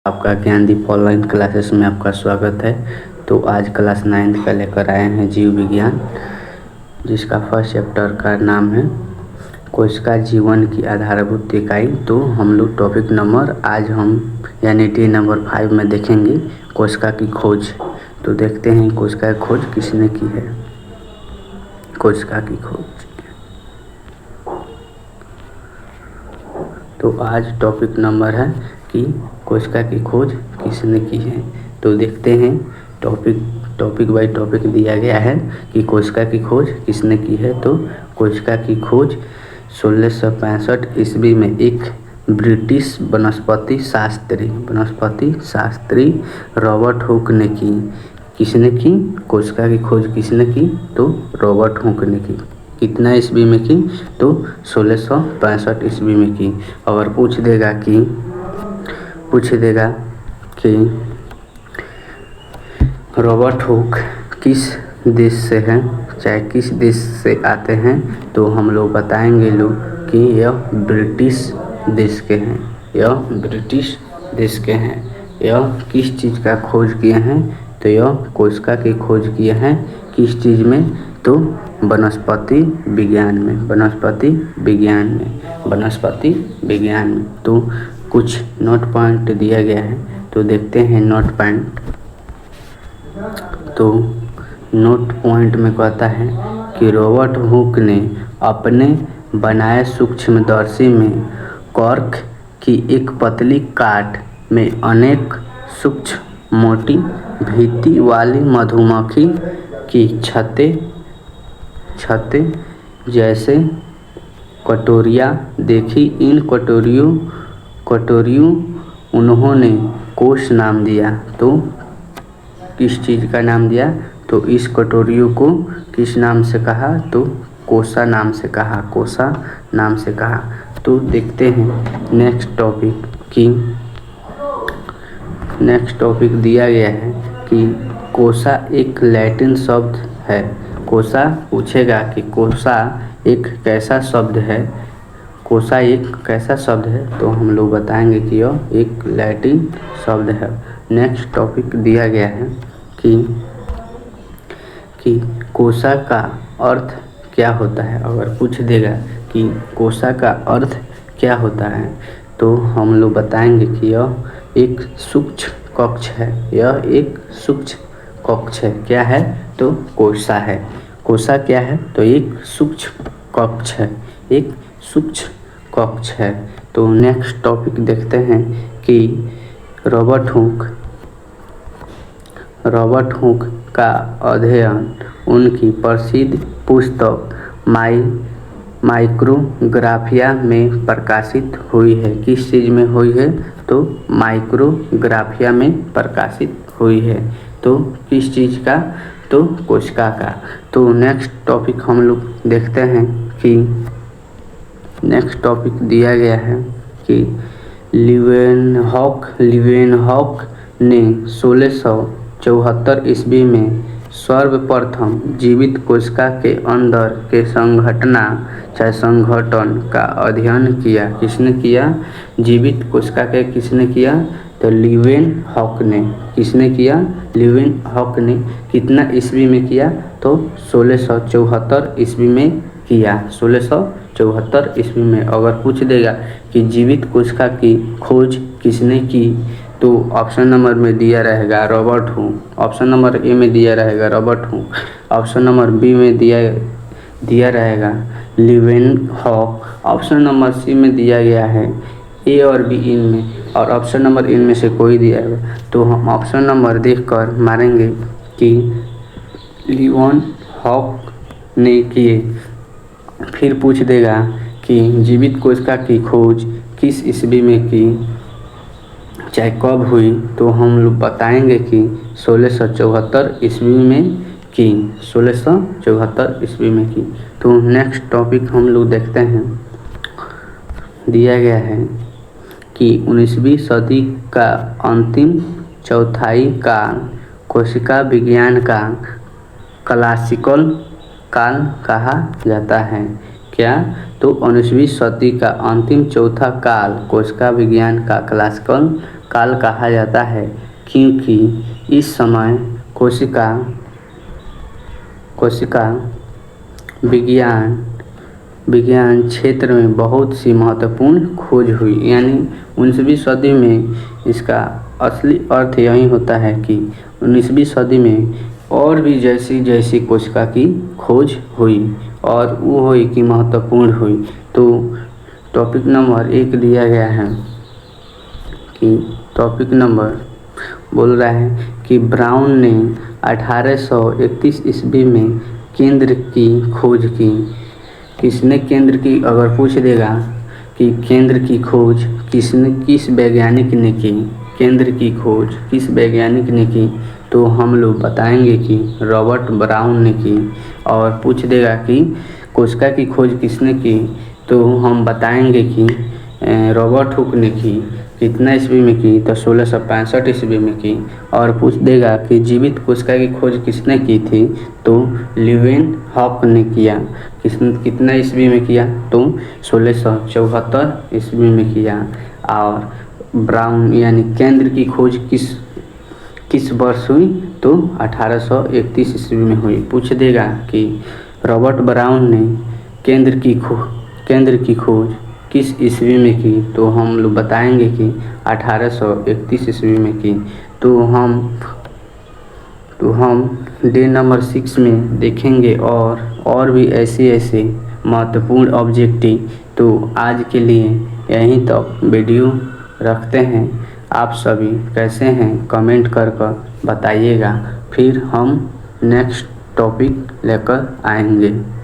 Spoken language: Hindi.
आपका ज्ञानदीप ऑनलाइन क्लासेस में आपका स्वागत है। तो आज क्लास 9th का लेकर आए हैं जीव विज्ञान, जिसका फर्स्ट चैप्टर का नाम है कोशिका जीवन की आधारभूत इकाई। तो हम लोग टॉपिक नंबर आज हम यानी डी नंबर 5 में देखेंगे कोशिका की खोज। तो देखते हैं कोशिका की खोज किसने की है। कोशिका की खोज, तो आज टॉपिक नंबर है कि कोशिका की खोज किसने की है। तो देखते हैं टॉपिक बाय टॉपिक दिया गया है कि कोशिका की खोज किसने की है। तो कोशिका की खोज 1665 ईस्वी में एक ब्रिटिश वनस्पति शास्त्री रॉबर्ट हुक ने की। किसने की कोशिका की खोज किसने की? तो रॉबर्ट हुक ने की। कितना ईस्वी में की? तो 1665 ईस्वी में की। अगर पूछ देगा कि रॉबर्ट हुक किस देश से हैं, चाहे किस देश से आते हैं, तो हम लोग बताएंगे कि यह ब्रिटिश देश के हैं। यह किस चीज़ का खोज किए हैं? तो यह कोशिका की खोज किए हैं। किस चीज़ में? तो वनस्पति विज्ञान में। तो कुछ नोट पॉइंट दिया गया है, तो देखते हैं नोट पॉइंट। तो नोट पॉइंट में कहता है कि रॉबर्ट हुक ने अपने बनाए सूक्ष्मदर्शी में कॉर्क की एक पतली काट में अनेक सूक्ष्म मोटी भीति वाली मधुमक्खी की छत्ते जैसे कटोरियाँ देखी। इन कटोरियों उन्होंने कोश नाम दिया। तो किस चीज़ का नाम दिया? तो इस कटोरियों को किस नाम से कहा? तो कोसा नाम से कहा। तो देखते हैं नेक्स्ट टॉपिक दिया गया है कि कोसा एक लैटिन शब्द है। कोसा पूछेगा कि कोसा एक कैसा शब्द है, तो हम लोग बताएंगे कि यह एक लैटिन शब्द है। नेक्स्ट टॉपिक दिया गया है कि कोसा का अर्थ क्या होता है। अगर पूछ देगा कि कोसा का अर्थ क्या होता है, तो हम लोग बताएंगे कि यह एक सूक्ष्म कक्ष है। क्या है? तो कोसा है। कोसा क्या है? तो एक सूक्ष्म कक्ष है। तो नेक्स्ट टॉपिक देखते हैं कि रॉबर्ट हुक का अध्ययन उनकी प्रसिद्ध पुस्तक माइक्रोग्राफिया में प्रकाशित हुई है। किस चीज़ में हुई है? तो माइक्रोग्राफिया में प्रकाशित हुई है। तो किस चीज़ का? तो कोशिका का। तो नेक्स्ट टॉपिक हम लोग देखते हैं कि नेक्स्ट टॉपिक दिया गया है कि लीवेनहॉक ने 1674 ईस्वी में सर्वप्रथम जीवित कोशिका के अंदर के संघटन का अध्ययन किया। किसने किया? जीवित कोशिका के किसने किया? तो लीवेनहॉक ने। किसने किया? लीवेनहॉक ने। कितना ईस्वी में किया? तो 1674 ईस्वी में किया। 1674 ईस्वी में। अगर पूछ देगा कि जीवित कोशिका की खोज किसने की, तो ऑप्शन नंबर में दिया रहेगा Robert Hooke. Option number A में दिया रहेगा Robert Hooke. Option number B में दिया रहेगा लीवेनहॉक। ऑप्शन नंबर सी में दिया गया है ए और बी इनमें, और ऑप्शन नंबर इनमें से कोई दिया है। तो हम ऑप्शन नंबर देखकर मारेंगे कि लीवेनहॉक ने किए। फिर पूछ देगा कि जीवित कोशिका की खोज किस ईस्वी में की, चाहे कब हुई, तो हम लोग बताएंगे कि 1674 ईस्वी में की। 1674 ईस्वी में की। तो नेक्स्ट टॉपिक हम लोग देखते हैं। दिया गया है कि 19वीं सदी का अंतिम चौथाई काल कोशिका विज्ञान का क्लासिकल काल कहा जाता है। क्या? तो 19वीं सदी का अंतिम चौथा काल कोशिका विज्ञान का क्लासिकल काल कहा जाता है क्योंकि इस समय कोशिका विज्ञान क्षेत्र में बहुत सी महत्वपूर्ण खोज हुई। यानी 19वीं सदी में इसका असली अर्थ यही होता है कि 19वीं सदी में और भी जैसी कोशिका की खोज हुई और वो हुई कि महत्वपूर्ण हुई। तो टॉपिक नंबर 1 दिया गया है कि टॉपिक नंबर बोल रहा है कि ब्राउन ने 1831 ईस्वी में केंद्र की खोज की। किसने केंद्र की, अगर पूछ देगा कि केंद्र की खोज किस वैज्ञानिक ने की, केंद्र की खोज किस वैज्ञानिक ने की, तो हम लोग बताएंगे कि रॉबर्ट ब्राउन ने की। और पूछ देगा कि कोशिका की खोज किसने की, तो हम बताएंगे कि रॉबर्ट हुक ने की। कितना ईस्वी में की, तो 1665 ईस्वी में की। और पूछ देगा कि जीवित कोशिका की खोज किसने की थी, तो लीeuwenhoek ने किया। कितना ईस्वी में किया, तो 1674 ईस्वी में किया। और ब्राउन यानी केंद्र की खोज किस वर्ष हुई, तो 1831 ईस्वी में हुई। पूछ देगा कि रॉबर्ट ब्राउन ने केंद्र की खोज किस ईस्वी में की, तो हम लोग बताएंगे कि 1831 ईस्वी में की। तो हम डे नंबर 6 में देखेंगे और भी ऐसे महत्वपूर्ण ऑब्जेक्टिव। तो आज के लिए यहीं तक वीडियो रखते हैं। आप सभी कैसे हैं कमेंट कर बताइएगा, फिर हम नेक्स्ट टॉपिक लेकर आएंगे।